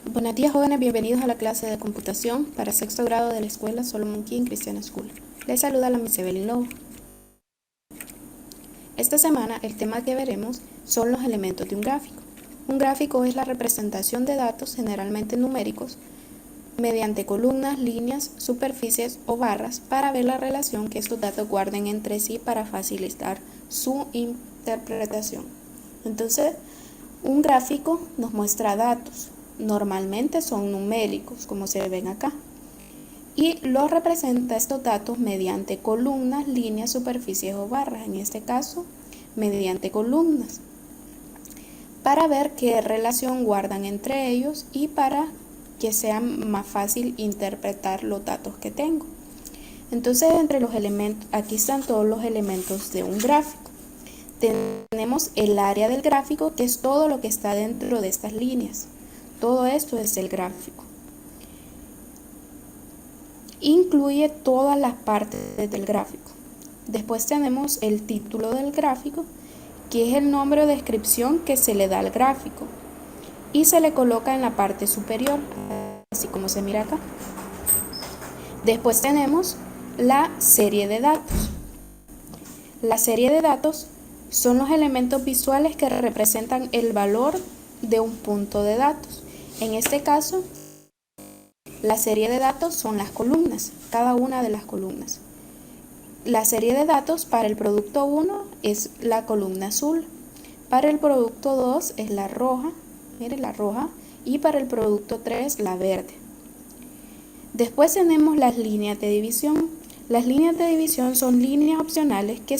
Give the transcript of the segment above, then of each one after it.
Buenos días, jóvenes, bienvenidos a la clase de computación para sexto grado de la escuela Solomon King Christian School. Les saluda la Miss Evelyn Lowe. Esta semana el tema que veremos son los elementos de un gráfico. Un gráfico es la representación de datos generalmente numéricos mediante columnas, líneas, superficies o barras para ver la relación que estos datos guarden entre sí para facilitar su interpretación. Entonces, un gráfico nos muestra datos. Normalmente son numéricos, como se ven acá, y los representa estos datos mediante columnas, líneas, superficies o barras, en este caso mediante columnas, para ver qué relación guardan entre ellos y para que sea más fácil interpretar los datos que tengo. Entonces, entre los elementos, aquí están todos los elementos de un gráfico. Tenemos el área del gráfico, que es todo lo que está dentro de estas líneas. Todo esto es el gráfico. Incluye todas las partes del gráfico. Después tenemos el título del gráfico, que es el nombre o descripción que se le da al gráfico y se le coloca en la parte superior, así como se mira acá. Después tenemos la serie de datos. La serie de datos son los elementos visuales que representan el valor de un punto de datos. En este caso, la serie de datos son las columnas, cada una de las columnas. La serie de datos para el producto 1 es la columna azul, para el producto 2 es la roja, miren la roja, y para el producto 3 la verde. Después tenemos las líneas de división. Las líneas de división son líneas opcionales que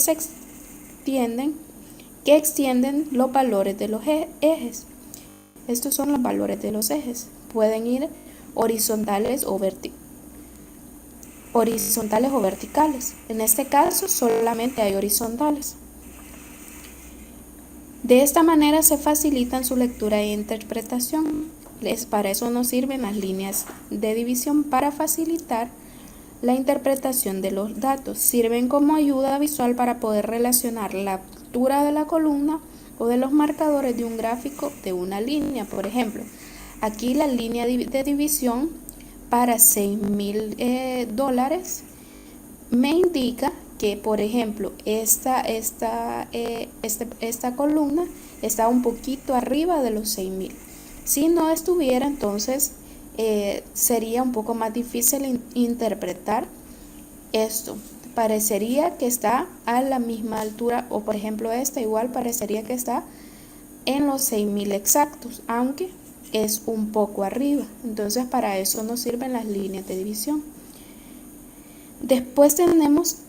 extienden los valores de los ejes. Estos son los valores de los ejes. Pueden ir horizontales o verticales. En este caso solamente hay horizontales. De esta manera se facilitan su lectura e interpretación. Para eso nos sirven las líneas de división, para facilitar la interpretación de los datos. Sirven como ayuda visual para poder relacionar la altura de la columna o de los marcadores de un gráfico de una línea. Por ejemplo, aquí la línea de división para $6,000 me indica que, por ejemplo, esta columna está un poquito arriba de los 6,000. Si no estuviera, entonces sería un poco más difícil interpretar esto. Parecería que está a la misma altura, o por ejemplo esta igual parecería que está en los 6,000 exactos, aunque es un poco arriba. Entonces para eso nos sirven las líneas de división. Después tenemos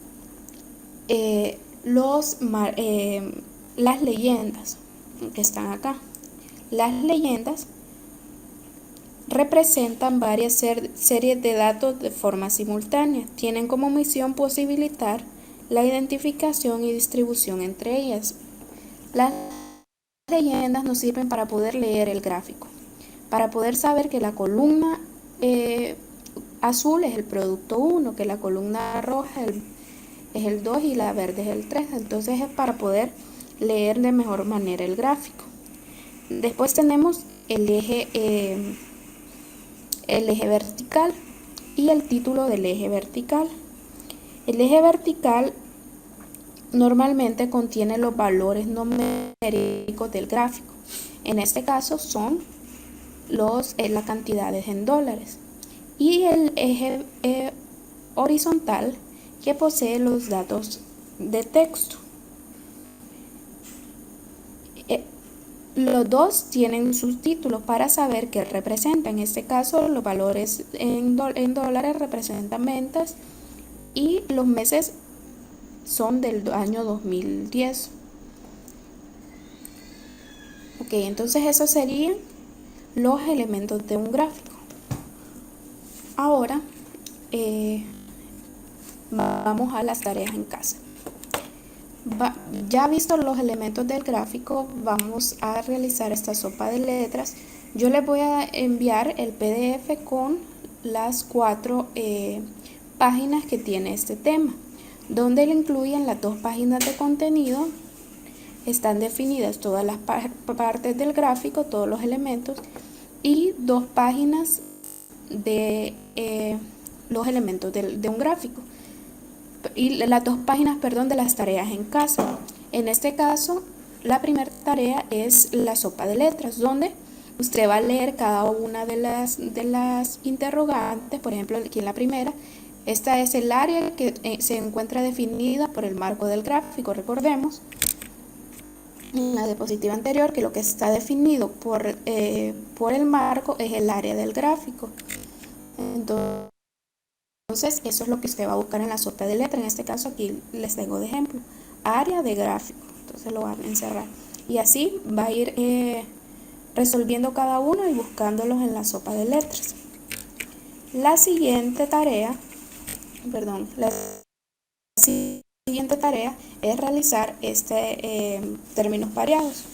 las leyendas que están acá. Las leyendas representan varias series de datos de forma simultánea. Tienen como misión posibilitar la identificación y distribución entre ellas. Las leyendas nos sirven para poder leer el gráfico, para poder saber que la columna azul es el producto 1, que la columna roja es el 2 y la verde es el 3. Entonces es para poder leer de mejor manera el gráfico. Después tenemos el eje vertical y el título del eje vertical. El eje vertical normalmente contiene los valores numéricos del gráfico. En este caso son las cantidades en dólares. Y el eje horizontal, que posee los datos de texto. Los dos tienen sus títulos para saber qué representan. En este caso, los valores en dólares representan ventas y los meses son del año 2010. Ok, entonces esos serían los elementos de un gráfico. Ahora vamos a las tareas en casa. Ya visto los elementos del gráfico, vamos a realizar esta sopa de letras. Yo les voy a enviar el PDF con las 4 páginas que tiene este tema, donde le incluyen las 2 páginas de contenido. Están definidas todas las partes del gráfico, todos los elementos, y 2 páginas de los elementos de un gráfico y las 2 páginas, perdón, de las tareas en casa. En este caso, la primera tarea es la sopa de letras, donde usted va a leer cada una de las interrogantes. Por ejemplo, aquí en la primera, esta es el área que se encuentra definida por el marco del gráfico. Recordemos en la diapositiva anterior que lo que está definido por el marco es el área del gráfico. Entonces, eso es lo que usted va a buscar en la sopa de letras. En este caso, aquí les tengo de ejemplo, área de gráfico. Entonces lo van a encerrar. Y así va a ir resolviendo cada uno y buscándolos en la sopa de letras. La siguiente tarea es realizar términos pareados,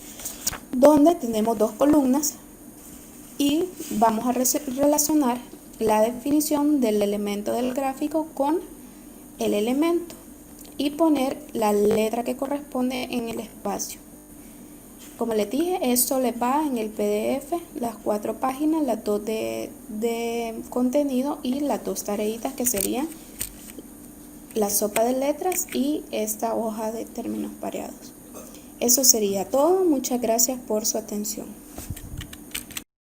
donde tenemos 2 columnas y vamos a relacionar la definición del elemento del gráfico con el elemento y poner la letra que corresponde en el espacio. Como les dije, esto les va en el PDF, las 4 páginas, las 2 de contenido y las 2 tareitas que serían la sopa de letras y esta hoja de términos pareados. Eso sería todo. Muchas gracias por su atención.